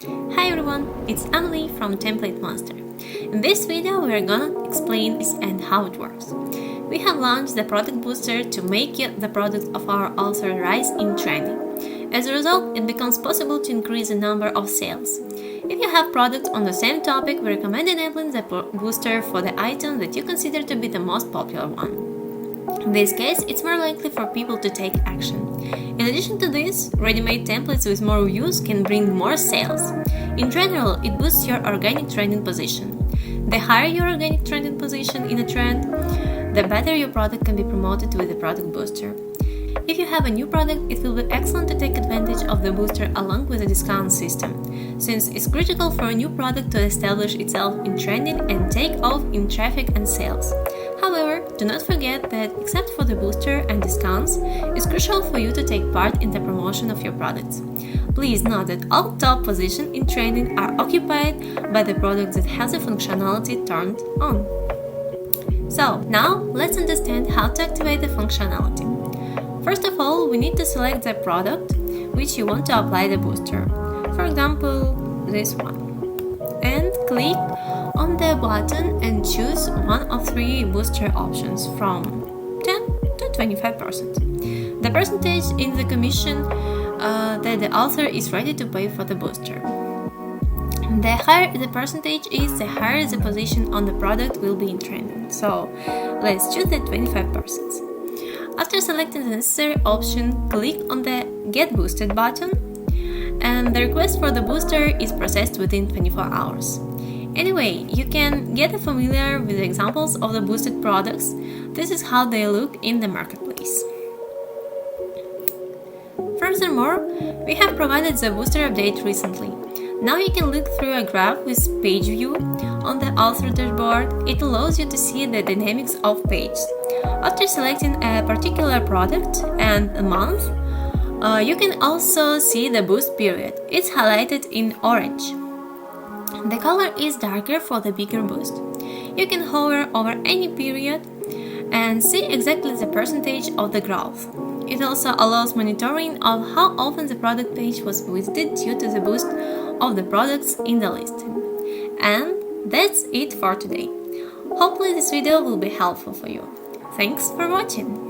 Hi everyone, it's Emily from TemplateMonster. In this video we are gonna explain this and how it works. We have launched the product booster to make the product of our author rise in trending. As a result, it becomes possible to increase the number of sales. If you have products on the same topic, we recommend enabling the booster for the item that you consider to be the most popular one. In this case, it's more likely for people to take action. In addition to this, ready-made templates with more views can bring more sales. In general, it boosts your organic trending position. The higher your organic trending position in a trend, the better your product can be promoted with the product booster. If you have a new product, it will be excellent to take advantage of the booster along with a discount system, since it's critical for a new product to establish itself in trending and take off in traffic and sales. However, do not forget that except for the booster and discounts, it's crucial for you to take part in the promotion of your products. Please note that all top positions in trending are occupied by the products that have the functionality turned on. So, now let's understand how to activate the functionality. First of all, we need to select the product which you want to apply the booster. For example, this one. And click on the button and choose one of three booster options from 10 to 25%. The percentage in the commission that the author is ready to pay for the booster. The higher the percentage is, the higher the position on the product will be in trending. So let's choose the 25%. After selecting the necessary option, click on the Get Boosted button, and the request for the booster is processed within 24 hours. Anyway, you can get familiar with the examples of the boosted products. This is how they look in the marketplace. Furthermore, we have provided the booster update recently. Now you can look through a graph with page view on the author dashboard. It allows you to see the dynamics of pages. After selecting a particular product and a month, you can also see the boost period. It's highlighted in orange. The color is darker for the bigger boost. You can hover over any period and see exactly the percentage of the growth. It also allows monitoring of how often the product page was visited due to the boost of the products in the listing. And that's it for today. Hopefully this video will be helpful for you. Thanks for watching!